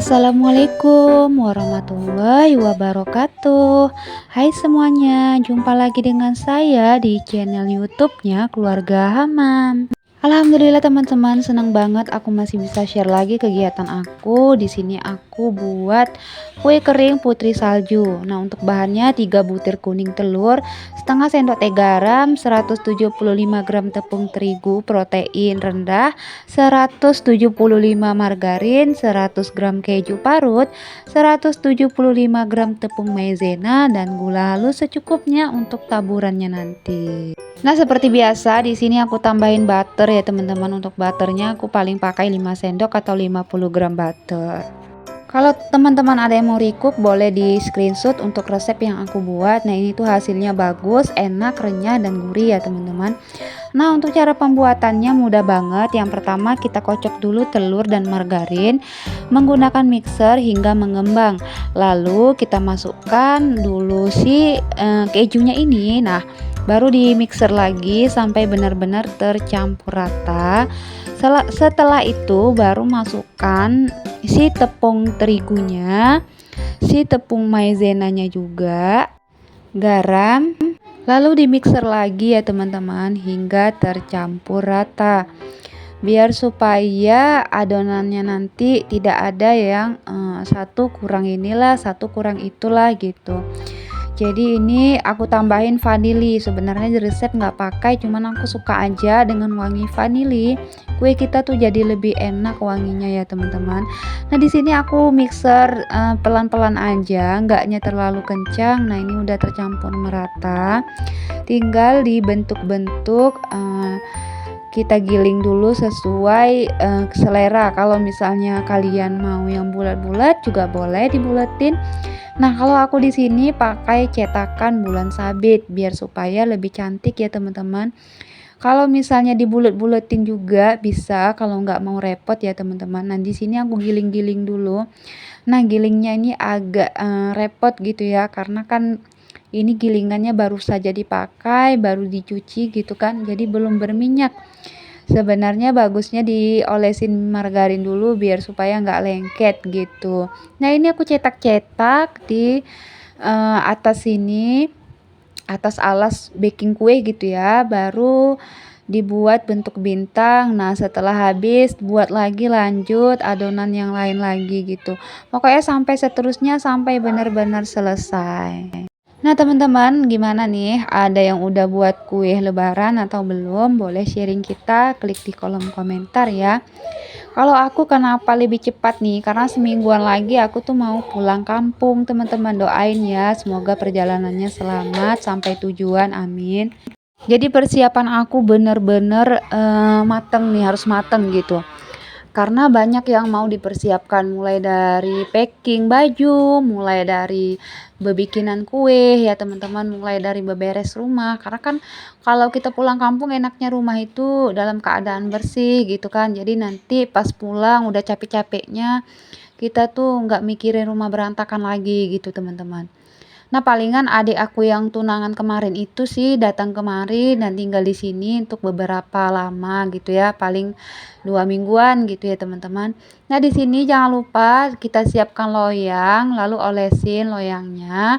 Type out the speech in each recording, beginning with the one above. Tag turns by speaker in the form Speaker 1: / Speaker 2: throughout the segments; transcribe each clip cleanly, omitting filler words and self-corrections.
Speaker 1: Assalamualaikum warahmatullahi wabarakatuh. Hai semuanya, jumpa lagi dengan saya di channel YouTube-nya Keluarga Hamam. Alhamdulillah teman-teman, senang banget aku masih bisa share lagi kegiatan aku. Di sini aku buat kue kering putri salju. Nah, untuk bahannya 3 butir kuning telur, setengah sendok teh garam, 175 gram tepung terigu protein rendah, 175 margarin, 100 gram keju parut, 175 gram tepung maizena, dan gula halus secukupnya untuk taburannya nanti. Nah, seperti biasa di sini aku tambahin butter ya teman-teman. Untuk butternya aku paling pakai 5 sendok atau 50 gram butter. Kalau teman-teman ada yang mau recook, boleh di screenshot untuk resep yang aku buat. Nah, ini tuh hasilnya bagus, enak, renyah, dan gurih ya teman-teman. Nah, untuk cara pembuatannya mudah banget. Yang pertama kita kocok dulu telur dan margarin menggunakan mixer hingga mengembang. Lalu kita masukkan dulu si kejunya ini. Nah, baru di mixer lagi sampai benar-benar tercampur rata. Setelah itu baru masukkan si tepung terigunya, si tepung maizenanya juga, garam, lalu di mixer lagi ya teman-teman hingga tercampur rata. Biar supaya adonannya nanti tidak ada yang satu kurang inilah, satu kurang itulah gitu. Jadi ini aku tambahin vanili. Sebenarnya di resep nggak pakai, cuman aku suka aja dengan wangi vanili. Kue kita tuh jadi lebih enak wanginya ya teman-teman. Nah, di sini aku mixer pelan-pelan aja, nggaknya terlalu kencang. Nah, ini udah tercampur merata. Tinggal dibentuk-bentuk, kita giling dulu sesuai selera. Kalau misalnya kalian mau yang bulat-bulat juga boleh dibuletin. Nah, kalau aku di sini pakai cetakan bulan sabit biar supaya lebih cantik ya teman-teman. Kalau misalnya dibulet-buletin juga bisa, kalau nggak mau repot ya teman-teman. Nah, di sini aku giling-giling dulu. Nah, gilingnya ini agak repot gitu ya, karena kan ini gilingannya baru saja dipakai, baru dicuci gitu kan, jadi belum berminyak. Sebenarnya bagusnya diolesin margarin dulu biar supaya nggak lengket gitu. Nah, ini aku cetak-cetak di atas sini, atas alas baking kue gitu ya, baru dibuat bentuk bintang. Nah, setelah habis buat lagi lanjut adonan yang lain lagi gitu. Pokoknya sampai seterusnya sampai benar-benar selesai. Nah teman-teman, gimana nih? Ada yang udah buat kue lebaran atau belum? Boleh sharing kita, klik di kolom komentar ya. Kalau aku kenapa lebih cepat nih? Karena semingguan lagi aku tuh mau pulang kampung. Teman-teman doain ya, semoga perjalanannya selamat sampai tujuan, amin. Jadi persiapan aku bener-bener mateng nih, harus mateng gitu. Karena banyak yang mau dipersiapkan, mulai dari packing baju, mulai dari bebikinan kue ya teman-teman, mulai dari beberes rumah. Karena kan kalau kita pulang kampung enaknya rumah itu dalam keadaan bersih gitu kan. Jadi nanti pas pulang udah capek-capeknya kita tuh nggak mikirin rumah berantakan lagi gitu teman-teman. Nah, palingan adik aku yang tunangan kemarin itu sih datang kemari dan tinggal di sini untuk beberapa lama gitu ya, paling 2 mingguan gitu ya teman-teman. Nah, di sini jangan lupa kita siapkan loyang, lalu olesin loyangnya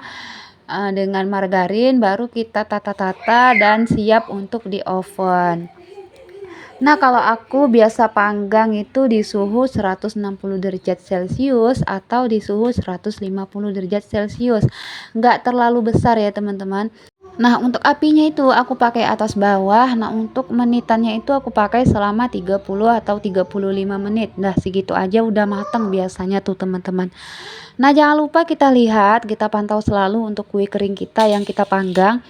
Speaker 1: dengan margarin, baru kita tata-tata dan siap untuk di oven. Nah, kalau aku biasa panggang itu di suhu 160 derajat Celcius atau di suhu 150 derajat Celcius. Nggak terlalu besar ya, teman-teman. Nah, untuk apinya itu aku pakai atas bawah. Nah, untuk menitannya itu aku pakai selama 30 atau 35 menit. Nah, segitu aja udah matang biasanya tuh, teman-teman. Nah, jangan lupa kita lihat, kita pantau selalu untuk kue kering kita yang kita panggang.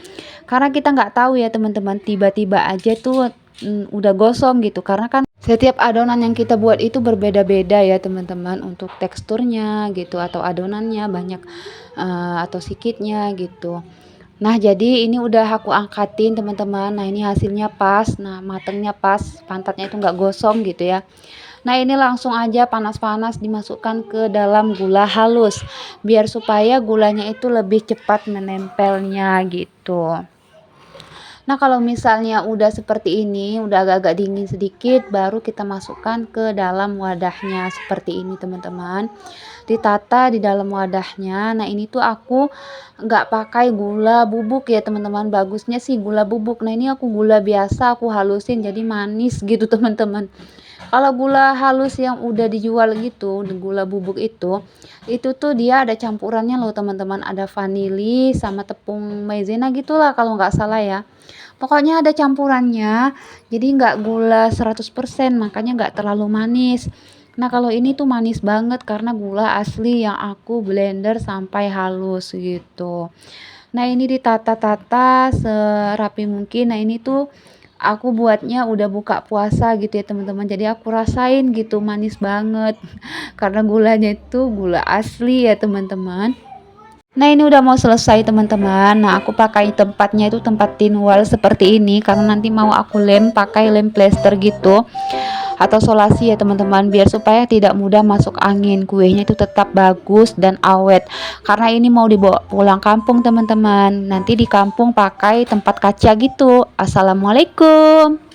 Speaker 1: Karena kita nggak tahu ya, teman-teman, tiba-tiba aja tuh udah gosong gitu, karena kan setiap adonan yang kita buat itu berbeda-beda ya teman-teman, untuk teksturnya gitu atau adonannya banyak atau sedikitnya gitu. Nah, jadi ini udah aku angkatin teman-teman. Nah, ini hasilnya pas, nah matengnya pas, pantatnya itu nggak gosong gitu ya. Nah, ini langsung aja panas-panas dimasukkan ke dalam gula halus biar supaya gulanya itu lebih cepat menempelnya gitu. Nah, kalau misalnya udah seperti ini, udah agak-agak dingin sedikit, baru kita masukkan ke dalam wadahnya seperti ini, teman-teman. Ditata di dalam wadahnya. Nah, ini tuh aku nggak pakai gula bubuk ya, teman-teman. Bagusnya sih gula bubuk. Nah, ini aku gula biasa, aku halusin jadi manis gitu, teman-teman. Kalau gula halus yang udah dijual gitu, gula bubuk itu tuh dia ada campurannya loh, teman-teman. Ada vanili sama tepung maizena gitulah kalau nggak salah ya. Pokoknya ada campurannya, jadi nggak gula 100%, makanya nggak terlalu manis. Nah, kalau ini tuh manis banget karena gula asli yang aku blender sampai halus gitu. Nah, ini ditata-tata serapi mungkin. Nah, ini tuh aku buatnya udah buka puasa gitu ya, teman-teman. Jadi aku rasain gitu manis banget karena gulanya itu gula asli ya, teman-teman. Nah, ini udah mau selesai, teman-teman. Nah, aku pakai tempatnya itu tempat tinwal seperti ini karena nanti mau aku lem pakai lem plester gitu atau solasi ya, teman-teman, biar supaya tidak mudah masuk angin. Kuenya itu tetap bagus dan awet. Karena ini mau dibawa pulang kampung, teman-teman. Nanti di kampung pakai tempat kaca gitu. Assalamualaikum.